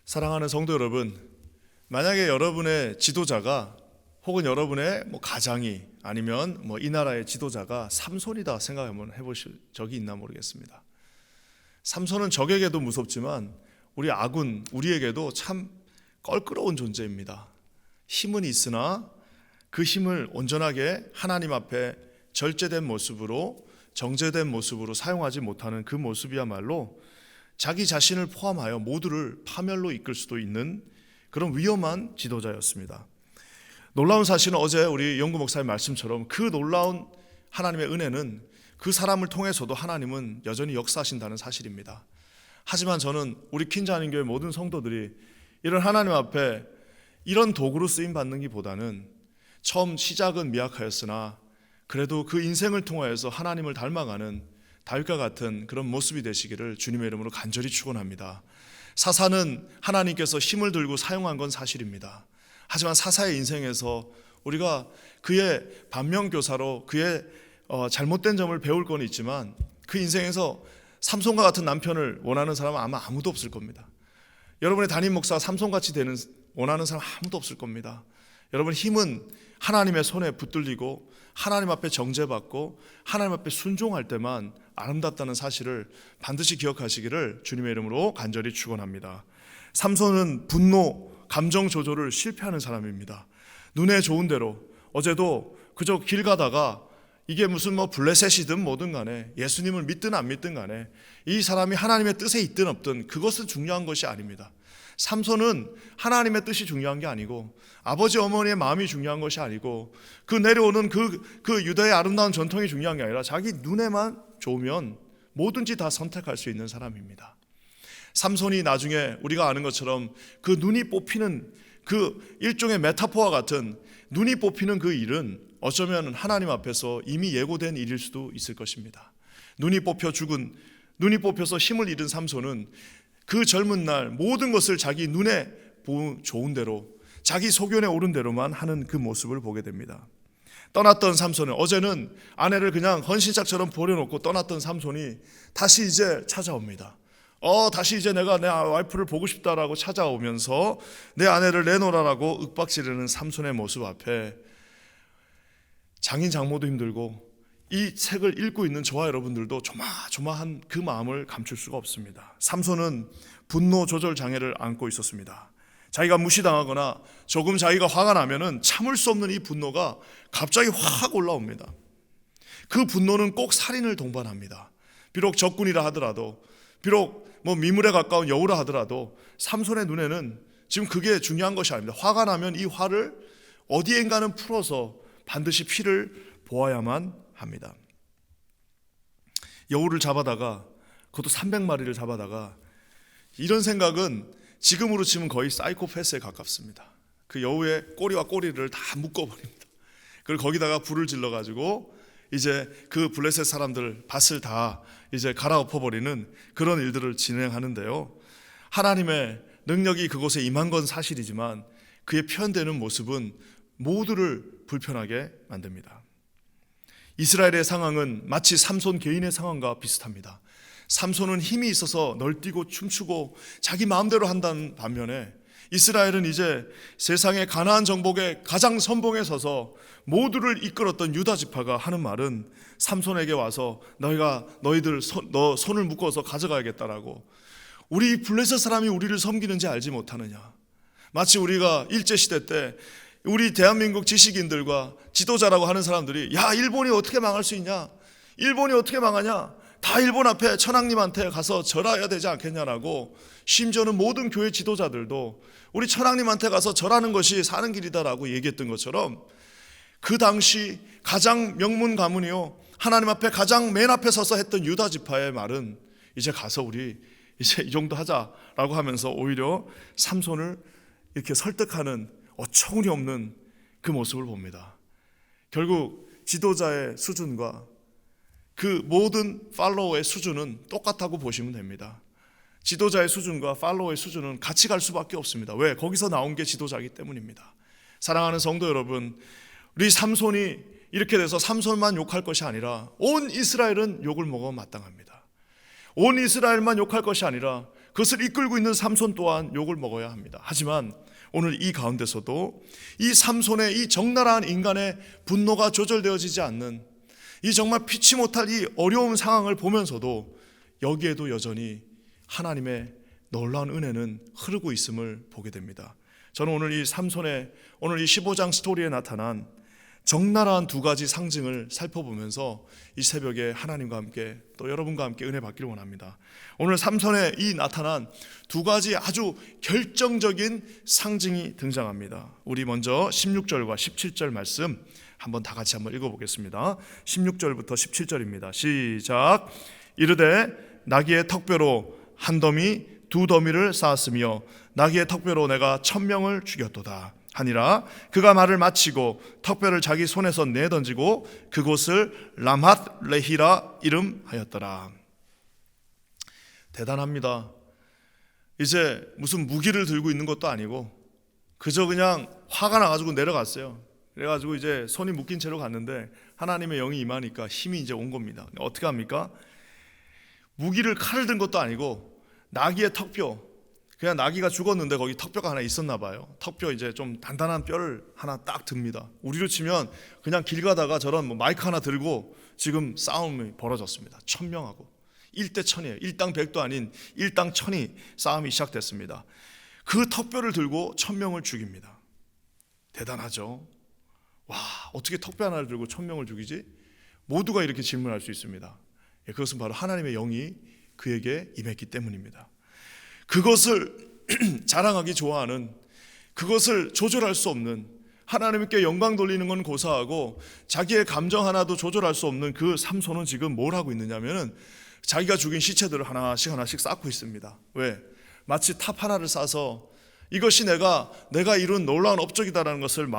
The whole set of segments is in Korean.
사랑하는 성도 여러분, 만약에 여러분의 지도자가 혹은 여러분의 가장이 아니면 이 나라의 지도자가 삼손이다 생각 한번 해보실 적이 있나 모르겠습니다. 삼손은 적에게도 무섭지만 우리 아군, 우리에게도 참 껄끄러운 존재입니다. 힘은 있으나 그 힘을 온전하게 하나님 앞에 절제된 모습으로, 정제된 모습으로 사용하지 못하는 그 모습이야말로 자기 자신을 포함하여 모두를 파멸로 이끌 수도 있는 그런 위험한 지도자였습니다. 놀라운 사실은 어제 우리 영구 목사의 말씀처럼 그 놀라운 하나님의 은혜는 그 사람을 통해서도 하나님은 여전히 역사하신다는 사실입니다. 하지만 저는 우리 퀸자한인교회 모든 성도들이 이런 하나님 앞에 이런 도구로 쓰임받는 것보다는 처음 시작은 미약하였으나 그래도 그 인생을 통하여서 하나님을 닮아가는 다윗과 같은 그런 모습이 되시기를 주님의 이름으로 간절히 축원합니다. 사사는 하나님께서 힘을 들고 사용한 건 사실입니다. 하지만 사사의 인생에서 우리가 그의 반면교사로 그의 잘못된 점을 배울 건 있지만 그 인생에서 삼손과 같은 남편을 원하는 사람은 아마 아무도 없을 겁니다. 여러분의 담임 목사가 삼손같이 되는 원하는 사람 아무도 없을 겁니다. 여러분 힘은 하나님의 손에 붙들리고 하나님 앞에 정죄받고 하나님 앞에 순종할 때만 아름답다는 사실을 반드시 기억하시기를 주님의 이름으로 간절히 축원합니다. 삼손은 분노, 감정 조절을 실패하는 사람입니다. 눈에 좋은 대로 어제도 그저 길 가다가 이게 무슨 블레셋이든 뭐든 간에 예수님을 믿든 안 믿든 간에 이 사람이 하나님의 뜻에 있든 없든 그것은 중요한 것이 아닙니다. 삼손은 하나님의 뜻이 중요한 게 아니고 아버지 어머니의 마음이 중요한 것이 아니고 그 내려오는 그 유다의 아름다운 전통이 중요한 게 아니라 자기 눈에만 좋으면 뭐든지 다 선택할 수 있는 사람입니다. 삼손이 나중에 우리가 아는 것처럼 그 눈이 뽑히는 그 일종의 메타포와 같은 눈이 뽑히는 그 일은 어쩌면 하나님 앞에서 이미 예고된 일일 수도 있을 것입니다. 눈이 뽑혀서 힘을 잃은 삼손은 그 젊은 날 모든 것을 자기 눈에 좋은 대로 자기 소견에 오른 대로만 하는 그 모습을 보게 됩니다. 떠났던 삼손은 어제는 아내를 그냥 헌신짝처럼 버려놓고 떠났던 삼손이 다시 이제 찾아옵니다. 다시 이제 내가 내 와이프를 보고 싶다라고 찾아오면서 내 아내를 내놓으라고 윽박지르는 삼손의 모습 앞에 장인 장모도 힘들고 이 책을 읽고 있는 저와 여러분들도 조마조마한 그 마음을 감출 수가 없습니다. 삼손은 분노 조절 장애를 안고 있었습니다. 자기가 무시당하거나 조금 자기가 화가 나면은 참을 수 없는 이 분노가 갑자기 확 올라옵니다. 그 분노는 꼭 살인을 동반합니다. 비록 적군이라 하더라도, 비록 미물에 가까운 여우라 하더라도 삼손의 눈에는 지금 그게 중요한 것이 아닙니다. 화가 나면 이 화를 어디엔가는 풀어서 반드시 피를 보아야만 합니다. 여우를 잡아다가, 그것도 300마리를 잡아다가, 이런 생각은 지금으로 치면 거의 사이코패스에 가깝습니다. 그 여우의 꼬리와 꼬리를 다 묶어버립니다. 그리고 거기다가 불을 질러가지고 이제 그 블레셋 사람들 밭을 다 이제 갈아엎어버리는 그런 일들을 진행하는데요. 하나님의 능력이 그곳에 임한 건 사실이지만 그의 표현되는 모습은 모두를 불편하게 만듭니다. 이스라엘의 상황은 마치 삼손 개인의 상황과 비슷합니다. 삼손은 힘이 있어서 널뛰고 춤추고 자기 마음대로 한다는 반면에 이스라엘은 이제 세상의 가나안 정복의 가장 선봉에 서서 모두를 이끌었던 유다 지파가 하는 말은 삼손에게 와서 너희들 손을 묶어서 가져가야겠다라고, 우리 블레셋 사람이 우리를 섬기는지 알지 못하느냐. 마치 우리가 일제시대 때 우리 대한민국 지식인들과 지도자라고 하는 사람들이 야, 일본이 어떻게 망할 수 있냐, 일본이 어떻게 망하냐, 다 일본 앞에 천황님한테 가서 절해야 되지 않겠냐라고, 심지어는 모든 교회 지도자들도 우리 천황님한테 가서 절하는 것이 사는 길이다라고 얘기했던 것처럼 그 당시 가장 명문 가문이요, 하나님 앞에 가장 맨 앞에 서서 했던 유다 지파의 말은 이제 가서 우리 이제 이 정도 하자라고 하면서 오히려 삼손을 이렇게 설득하는 어처구니 없는 그 모습을 봅니다. 결국 지도자의 수준과 그 모든 팔로워의 수준은 똑같다고 보시면 됩니다. 지도자의 수준과 팔로워의 수준은 같이 갈 수밖에 없습니다. 왜? 거기서 나온 게 지도자이기 때문입니다. 사랑하는 성도 여러분, 우리 삼손이 이렇게 돼서 삼손만 욕할 것이 아니라 온 이스라엘은 욕을 먹어 마땅합니다. 온 이스라엘만 욕할 것이 아니라 그것을 이끌고 있는 삼손 또한 욕을 먹어야 합니다. 하지만 오늘 이 가운데서도 이 삼손의 이 적나라한 인간의 분노가 조절되어지지 않는 이 정말 피치 못할 이 어려운 상황을 보면서도 여기에도 여전히 하나님의 놀라운 은혜는 흐르고 있음을 보게 됩니다. 저는 오늘 이 삼손의 오늘 이 15장 스토리에 나타난 적나라한 두 가지 상징을 살펴보면서 이 새벽에 하나님과 함께 또 여러분과 함께 은혜 받기를 원합니다. 오늘 삼손에 이 나타난 두 가지 아주 결정적인 상징이 등장합니다. 우리 먼저 16절과 17절 말씀 한번 다 같이 한번 읽어보겠습니다. 16절부터 17절입니다. 시작. 이르되 나귀의 턱뼈로 한 더미 두 더미를 쌓았으며 나귀의 턱뼈로 내가 1000명을 죽였도다 하니라. 그가 말을 마치고 턱뼈를 자기 손에서 내던지고 그곳을 라맛 레히라 이름하였더라. 대단합니다. 이제 무슨 무기를 들고 있는 것도 아니고 그저 그냥 화가 나가지고 내려갔어요. 그래가지고 이제 손이 묶인 채로 갔는데 하나님의 영이 임하니까 힘이 이제 온 겁니다. 어떻게 합니까? 무기를 칼을 든 것도 아니고 나귀의 턱뼈, 그냥 나귀가 죽었는데 거기 턱뼈가 하나 있었나 봐요. 턱뼈 이제 좀 단단한 뼈를 하나 딱 듭니다. 우리로 치면 그냥 길 가다가 저런 뭐 마이크 하나 들고 지금 싸움이 벌어졌습니다. 1000명하고 1대 1000이에요. 1당 100도 아닌 1당 1000이 싸움이 시작됐습니다. 그 턱뼈를 들고 1000명을 죽입니다. 대단하죠. 와, 어떻게 턱뼈 하나를 들고 1000명을 죽이지? 모두가 이렇게 질문할 수 있습니다. 그것은 바로 하나님의 영이 그에게 임했기 때문입니다. 그것을 자랑하기 좋아하는, 그것을 조절할 수 없는, 하나님께 영광 돌리는 건 고사하고 자기의 감정 하나도 조절할 수 없는 그 삼손은 지금 뭘 하고 있느냐면은 자기가 죽인 시체들을 하나씩 쌓고 있습니다. 왜? 마치 탑 하나를 쌓아서 이것이 내가 이룬 놀라운 업적이다라는 것을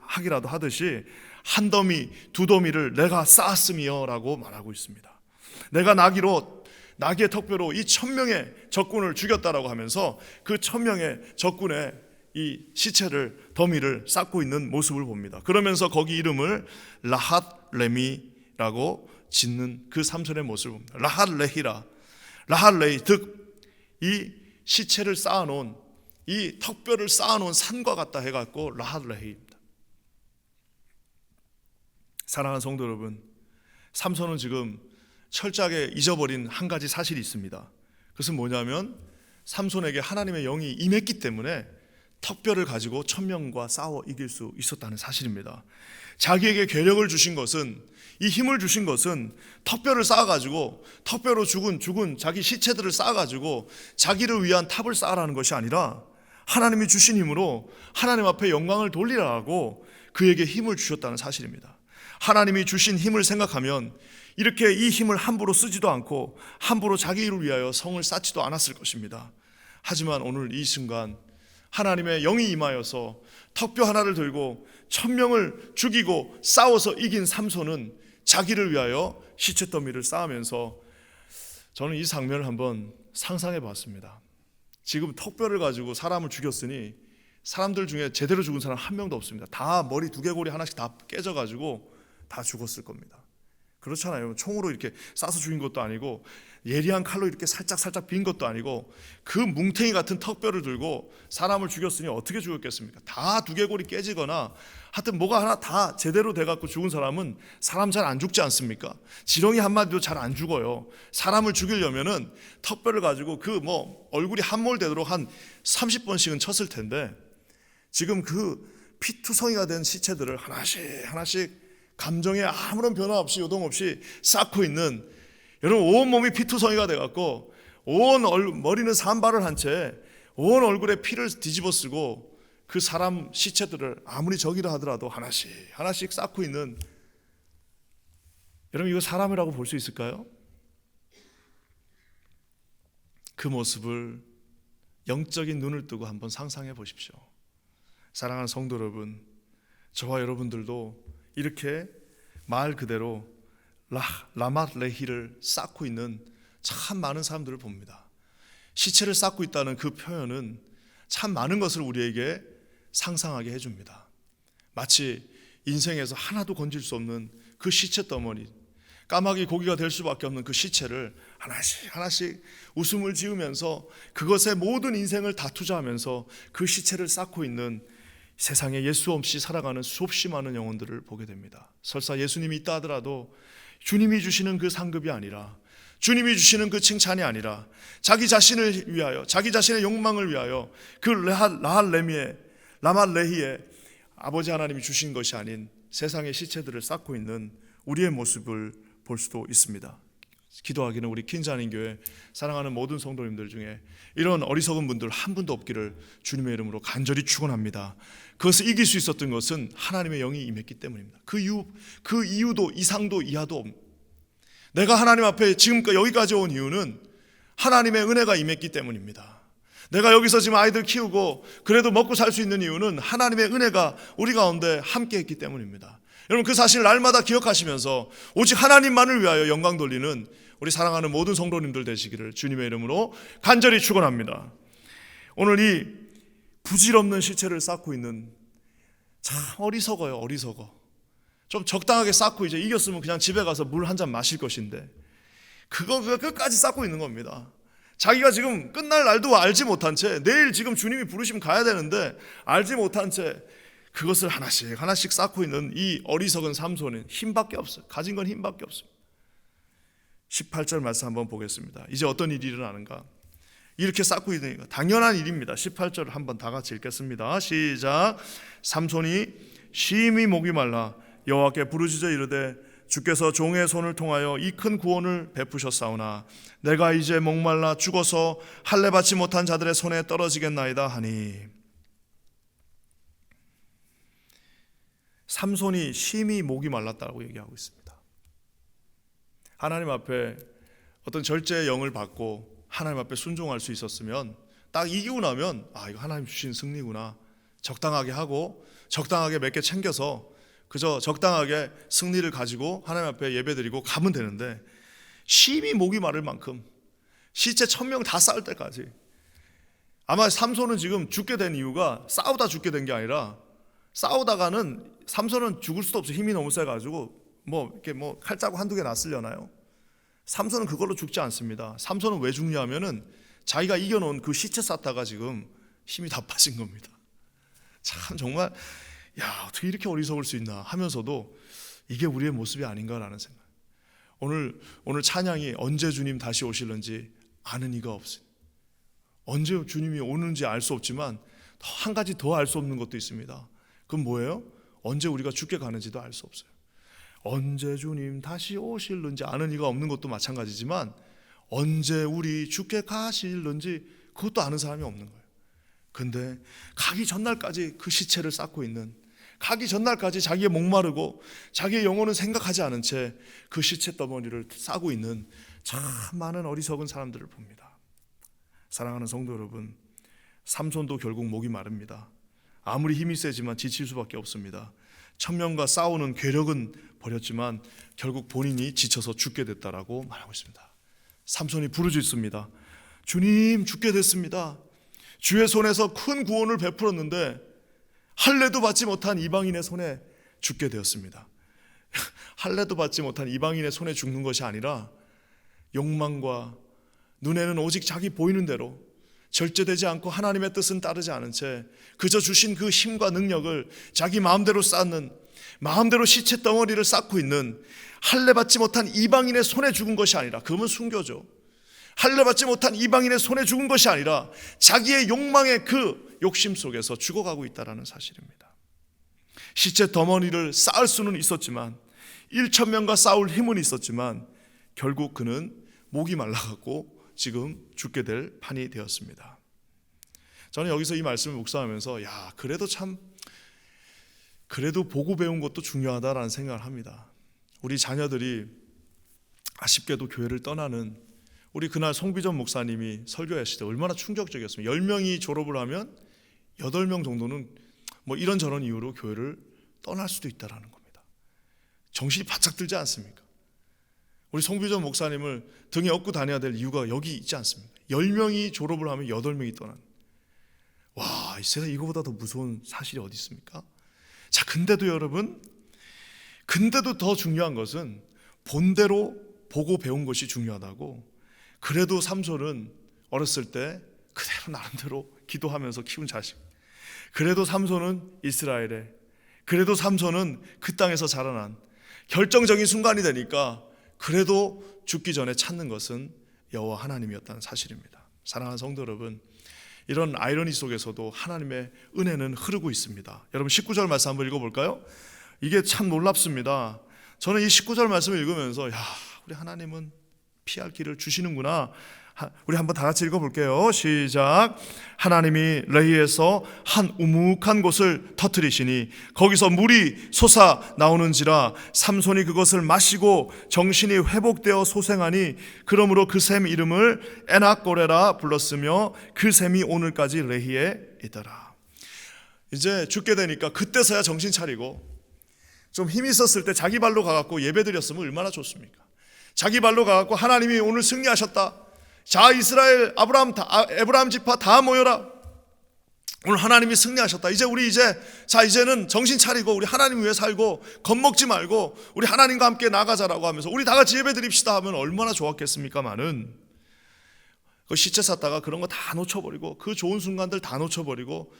하기라도 하듯이 한 더미 두 더미를 내가 쌓았으며 라고 말하고 있습니다. 내가 나귀의 턱뼈로 이 1000명의 적군을 죽였다라고 하면서 그 1000명의 적군의 이 시체를 더미를 쌓고 있는 모습을 봅니다. 그러면서 거기 이름을 라핫 레미라고 짓는 그 삼손의 모습을 봅니다. 라핫 레히라, 라핫 레히, 즉 이 시체를 쌓아놓은 이 턱뼈를 쌓아놓은 산과 같다 해갖고 라핫 레히입니다. 사랑하는 성도 여러분, 삼손은 지금 철저하게 잊어버린 한 가지 사실이 있습니다. 그것은 뭐냐면 삼손에게 하나님의 영이 임했기 때문에 턱뼈를 가지고 1000명과 싸워 이길 수 있었다는 사실입니다. 자기에게 괴력을 주신 것은, 이 힘을 주신 것은 턱뼈를 쌓아가지고 턱뼈로 죽은 자기 시체들을 쌓아가지고 자기를 위한 탑을 쌓으라는 것이 아니라 하나님이 주신 힘으로 하나님 앞에 영광을 돌리라고 그에게 힘을 주셨다는 사실입니다. 하나님이 주신 힘을 생각하면 이렇게 이 힘을 함부로 쓰지도 않고 함부로 자기 일을 위하여 성을 쌓지도 않았을 것입니다. 하지만 오늘 이 순간 하나님의 영이 임하여서 턱뼈 하나를 들고 1000명을 죽이고 싸워서 이긴 삼손은 자기를 위하여 시체 더미를 쌓으면서, 저는 이 장면을 한번 상상해 봤습니다. 지금 턱뼈를 가지고 사람을 죽였으니 사람들 중에 제대로 죽은 사람 한 명도 없습니다. 다 머리 두개골이 하나씩 다 깨져가지고 다 죽었을 겁니다. 그렇잖아요. 총으로 이렇게 쏴서 죽인 것도 아니고 예리한 칼로 이렇게 살짝 빈 것도 아니고 그 뭉탱이 같은 턱뼈를 들고 사람을 죽였으니 어떻게 죽였겠습니까? 다 두개골이 깨지거나 하여튼 뭐가 하나 다 제대로 돼갖고 죽은 사람은 사람 잘 안 죽지 않습니까? 지렁이 한 마디도 잘 안 죽어요. 사람을 죽이려면은 턱뼈를 가지고 그 뭐 얼굴이 함몰 되도록 한 30번씩은 쳤을 텐데 지금 그 피투성이가 된 시체들을 하나씩 감정에 아무런 변화 없이 요동 없이 쌓고 있는, 여러분 온몸이 피투성이가 돼갖고 머리는 산발을 한 채 온 얼굴에 피를 뒤집어 쓰고 그 사람 시체들을 아무리 적이라 하더라도 하나씩 쌓고 있는, 여러분 이거 사람이라고 볼 수 있을까요? 그 모습을 영적인 눈을 뜨고 한번 상상해 보십시오. 사랑하는 성도 여러분, 저와 여러분들도 이렇게 말 그대로 라맛 레히를 쌓고 있는 참 많은 사람들을 봅니다. 시체를 쌓고 있다는 그 표현은 참 많은 것을 우리에게 상상하게 해줍니다. 마치 인생에서 하나도 건질 수 없는 그 시체 덩어리, 까마귀 고기가 될 수밖에 없는 그 시체를 하나씩 하나씩 웃음을 지으면서 그것에 모든 인생을 다 투자하면서 그 시체를 쌓고 있는 세상에 예수 없이 살아가는 수없이 많은 영혼들을 보게 됩니다. 설사 예수님이 있다 하더라도 주님이 주시는 그 상급이 아니라, 주님이 주시는 그 칭찬이 아니라 자기 자신을 위하여, 자기 자신의 욕망을 위하여 그 라말레히에 아버지 하나님이 주신 것이 아닌 세상의 시체들을 쌓고 있는 우리의 모습을 볼 수도 있습니다. 기도하기는 우리 퀸자인교회 사랑하는 모든 성도님들 중에 이런 어리석은 분들 한 분도 없기를 주님의 이름으로 간절히 축원합니다. 그것을 이길 수 있었던 것은 하나님의 영이 임했기 때문입니다. 그 이유도 이상도 이하도 없습니다. 내가 하나님 앞에 지금까지 여기까지 온 이유는 하나님의 은혜가 임했기 때문입니다. 내가 여기서 지금 아이들 키우고 그래도 먹고 살 수 있는 이유는 하나님의 은혜가 우리 가운데 함께 했기 때문입니다. 여러분, 그 사실을 날마다 기억하시면서 오직 하나님만을 위하여 영광 돌리는 우리 사랑하는 모든 성도님들 되시기를 주님의 이름으로 간절히 축원합니다. 오늘 이 부질없는 시체를 쌓고 있는, 참 어리석어요. 어리석어. 좀 적당하게 쌓고 이제 이겼으면 그냥 집에 가서 물 한 잔 마실 것인데 그거 끝까지 쌓고 있는 겁니다. 자기가 지금 끝날 날도 알지 못한 채, 내일 지금 주님이 부르시면 가야 되는데 알지 못한 채 그것을 하나씩 하나씩 쌓고 있는 이 어리석은 삼손은 힘밖에 없어요. 가진 건 힘밖에 없습니다. 18절 말씀 한번 보겠습니다. 이제 어떤 일이 일어나는가? 이렇게 쌓고 있으니까 당연한 일입니다. 18절을 한번 다 같이 읽겠습니다. 시작. 삼손이 심히 목이 말라 여호와께 부르짖어 이르되 주께서 종의 손을 통하여 이 큰 구원을 베푸셨사오나 내가 이제 목말라 죽어서 할례 받지 못한 자들의 손에 떨어지겠나이다 하니, 삼손이 심히 목이 말랐다고 얘기하고 있습니다. 하나님 앞에 어떤 절제의 영을 받고 하나님 앞에 순종할 수 있었으면 딱 이기고 나면 이거 하나님 주신 승리구나, 적당하게 하고 적당하게 몇 개 챙겨서 그저 적당하게 승리를 가지고 하나님 앞에 예배드리고 가면 되는데, 심히 목이 마를 만큼 시체 1000명 다 쌓을 때까지, 아마 삼손은 지금 죽게 된 이유가 싸우다 죽게 된 게 아니라, 싸우다가는 삼손은 죽을 수도 없어. 힘이 너무 세가지고 이렇게 칼자국 한두 개 났으려나요? 삼손은 그걸로 죽지 않습니다. 삼손은 왜 죽냐면은 자기가 이겨놓은 그 시체 쌓다가 지금 힘이 다 빠진 겁니다. 참 정말 어떻게 이렇게 어리석을 수 있나 하면서도 이게 우리의 모습이 아닌가라는 생각. 오늘 찬양이 언제 주님 다시 오실는지 아는 이가 없어요. 언제 주님이 오는지 알 수 없지만 한 가지 더 알 수 없는 것도 있습니다. 그건 뭐예요? 언제 우리가 죽게 가는지도 알 수 없어요. 언제 주님 다시 오실는지 아는 이가 없는 것도 마찬가지지만 언제 우리 죽게 가실는지 그것도 아는 사람이 없는 거예요. 근데 가기 전날까지 그 시체를 쌓고 있는, 가기 전날까지 자기의 목마르고 자기의 영혼은 생각하지 않은 채 그 시체 덩어리를 싸고 있는 참 많은 어리석은 사람들을 봅니다. 사랑하는 성도 여러분, 삼손도 결국 목이 마릅니다. 아무리 힘이 세지만 지칠 수밖에 없습니다. 1000명과 싸우는 괴력은 버렸지만 결국 본인이 지쳐서 죽게 됐다라고 말하고 있습니다. 삼손이 부르짖습니다. 주님, 죽게 됐습니다. 주의 손에서 큰 구원을 베풀었는데 할례도 받지 못한 이방인의 손에 죽게 되었습니다. 할례도 받지 못한 이방인의 손에 죽는 것이 아니라 욕망과 눈에는 오직 자기 보이는 대로 절제되지 않고 하나님의 뜻은 따르지 않은 채 그저 주신 그 힘과 능력을 자기 마음대로 쌓는, 마음대로 시체 덩어리를 쌓고 있는 할례 받지 못한 이방인의 손에 죽은 것이 아니라, 그러면 순교죠. 할례 받지 못한 이방인의 손에 죽은 것이 아니라 자기의 욕망의 그 욕심 속에서 죽어가고 있다는 사실입니다. 시체 덩어리를 쌓을 수는 있었지만, 1000명과 싸울 힘은 있었지만 결국 그는 목이 말라갖고 지금 죽게 될 판이 되었습니다. 저는 여기서 이 말씀을 묵상하면서 그래도 보고 배운 것도 중요하다라는 생각을 합니다. 우리 자녀들이 아쉽게도 교회를 떠나는, 우리 그날 송비전 목사님이 설교하실 때 얼마나 충격적이었습니까? 10명이 졸업을 하면 8명 정도는 이런저런 이유로 교회를 떠날 수도 있다는 겁니다. 정신이 바짝 들지 않습니까? 우리 송비전 목사님을 등에 업고 다녀야 될 이유가 여기 있지 않습니까? 10명이 졸업을 하면 8명이 떠난, 이 세상에 이거보다 더 무서운 사실이 어디 있습니까? 자, 근데도 여러분, 근데도 더 중요한 것은 본대로 보고 배운 것이 중요하다고. 그래도 삼손은 어렸을 때 그대로 나름대로 기도하면서 키운 자식, 그래도 삼손은 이스라엘에, 그래도 삼손은 그 땅에서 자라난, 결정적인 순간이 되니까 그래도 죽기 전에 찾는 것은 여호와 하나님이었다는 사실입니다. 사랑하는 성도 여러분, 이런 아이러니 속에서도 하나님의 은혜는 흐르고 있습니다. 여러분 19절 말씀 한번 읽어볼까요? 이게 참 놀랍습니다. 저는 이 19절 말씀을 읽으면서 우리 하나님은 피할 길을 주시는구나. 우리 한번 다 같이 읽어볼게요. 시작. 하나님이 레히에서 한 우묵한 곳을 터뜨리시니 거기서 물이 솟아 나오는지라 삼손이 그것을 마시고 정신이 회복되어 소생하니 그러므로 그 샘 이름을 에낙고레라 불렀으며 그 샘이 오늘까지 레히에 있더라. 이제 죽게 되니까 그때서야 정신 차리고, 좀 힘이 있었을 때 자기 발로 가갖고 예배 드렸으면 얼마나 좋습니까? 자기 발로 가갖고 하나님이 오늘 승리하셨다, 자 이스라엘 에브라임 지파 다 모여라, 오늘 하나님이 승리하셨다, 이제는 정신 차리고 우리 하나님 위해 살고 겁먹지 말고 우리 하나님과 함께 나가자라고 하면서 우리 다 같이 예배 드립시다 하면 얼마나 좋았겠습니까마는, 그 시체 샀다가 그런 거 다 놓쳐버리고, 그 좋은 순간들 다 놓쳐버리고,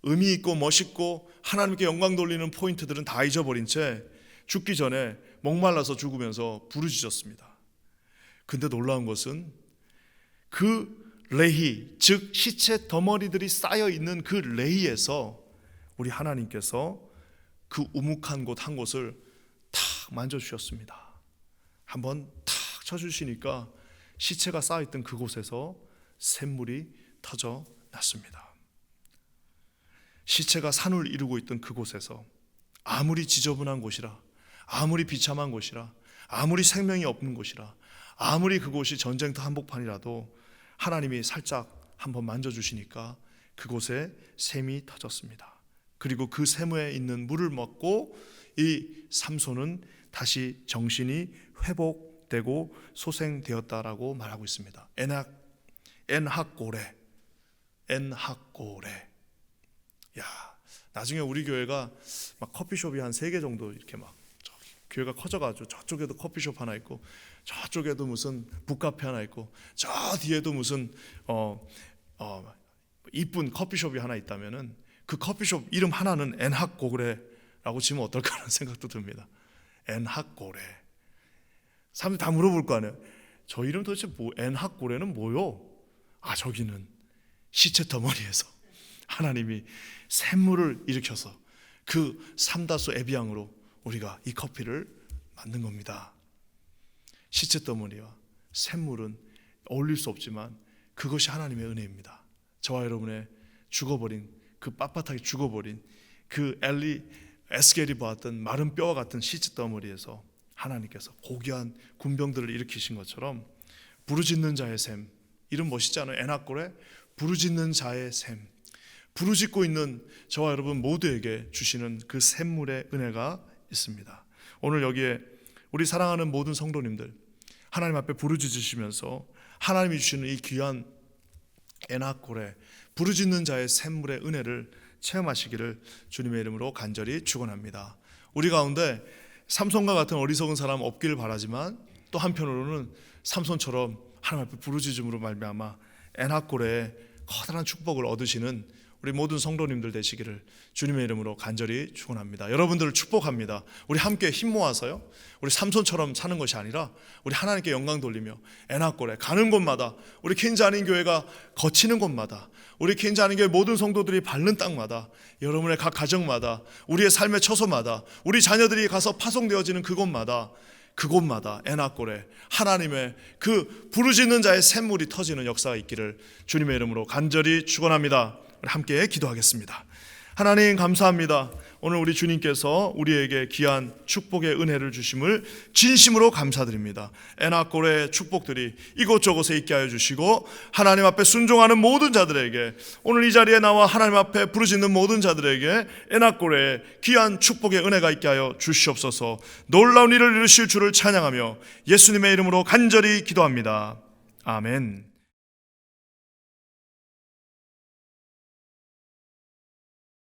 의미 있고 멋있고 하나님께 영광 돌리는 포인트들은 다 잊어버린 채 죽기 전에 목말라서 죽으면서 부르짖었습니다. 근데 놀라운 것은 그 레히, 즉 시체 덩어리들이 쌓여 있는 그 레히에서 우리 하나님께서 그 우묵한 곳 한 곳을 탁 만져주셨습니다. 한번 탁 쳐주시니까 시체가 쌓여있던 그곳에서 샘물이 터져 났습니다. 시체가 산을 이루고 있던 그곳에서 아무리 지저분한 곳이라, 아무리 비참한 곳이라, 아무리 생명이 없는 곳이라, 아무리 그곳이 전쟁터 한복판이라도 하나님이 살짝 한번 만져주시니까 그곳에 샘이 터졌습니다. 그리고 그 샘에 있는 물을 먹고 이 삼손은 다시 정신이 회복되고 소생되었다라고 말하고 있습니다. 엔학고레. 야, 나중에 우리 교회가 막 커피숍이 한 3개 정도 이렇게 막 교회가 커져가지고 저쪽에도 커피숍 하나 있고, 저쪽에도 무슨 북카페 하나 있고, 저 뒤에도 무슨 이쁜 커피숍이 하나 있다면은 그 커피숍 이름 하나는 엔학고레라고 지으면 어떨까 하는 생각도 듭니다. 엔학고레. 사람들이 다 물어볼 거 아니에요. 저 이름 도대체 엔학고레는 뭐요? 저기는 시체 덩어리에서 하나님이 샘물을 일으켜서 그 삼다수 에비앙으로 우리가 이 커피를 만든 겁니다. 시체 덩어리와 샘물은 어울릴 수 없지만 그것이 하나님의 은혜입니다. 저와 여러분의 죽어버린, 그 빳빳하게 죽어버린 그 에스겔이 보았던 마른 뼈와 같은 시체 덩어리에서 하나님께서 고귀한 군병들을 일으키신 것처럼 부르짖는 자의 샘, 이름 멋있지 않아요? 에낙고레, 부르짖는 자의 샘, 부르짖고 있는 저와 여러분 모두에게 주시는 그 샘물의 은혜가 있습니다. 오늘 여기에 우리 사랑하는 모든 성도님들 하나님 앞에 부르짖으시면서 하나님이 주시는 이 귀한 에낙고레, 부르짖는 자의 샘물의 은혜를 체험하시기를 주님의 이름으로 간절히 축원합니다. 우리 가운데 삼손과 같은 어리석은 사람 없기를 바라지만 또 한편으로는 삼손처럼 하나님 앞에 부르짖음으로 말미암아 에낙고레의 커다란 축복을 얻으시는 우리 모든 성도님들 되시기를 주님의 이름으로 간절히 축원합니다. 여러분들을 축복합니다. 우리 함께 힘 모아서요, 우리 삼손처럼 사는 것이 아니라 우리 하나님께 영광 돌리며 에낙고레 가는 곳마다, 우리 킨즈 아닌 교회가 거치는 곳마다, 우리 킨즈 아닌 교회 모든 성도들이 밟는 땅마다, 여러분의 각 가정마다, 우리의 삶의 처소마다, 우리 자녀들이 가서 파송되어지는 그곳마다 에낙고레 하나님의 그 부르짖는 자의 샘물이 터지는 역사가 있기를 주님의 이름으로 간절히 축원합니다. 함께 기도하겠습니다. 하나님 감사합니다. 오늘 우리 주님께서 우리에게 귀한 축복의 은혜를 주심을 진심으로 감사드립니다. 에낙고레의 축복들이 이곳저곳에 있게 하여 주시고, 하나님 앞에 순종하는 모든 자들에게, 오늘 이 자리에 나와 하나님 앞에 부르짖는 모든 자들에게 에낙고레의 귀한 축복의 은혜가 있게 하여 주시옵소서. 놀라운 일을 이루실 주를 찬양하며 예수님의 이름으로 간절히 기도합니다. 아멘.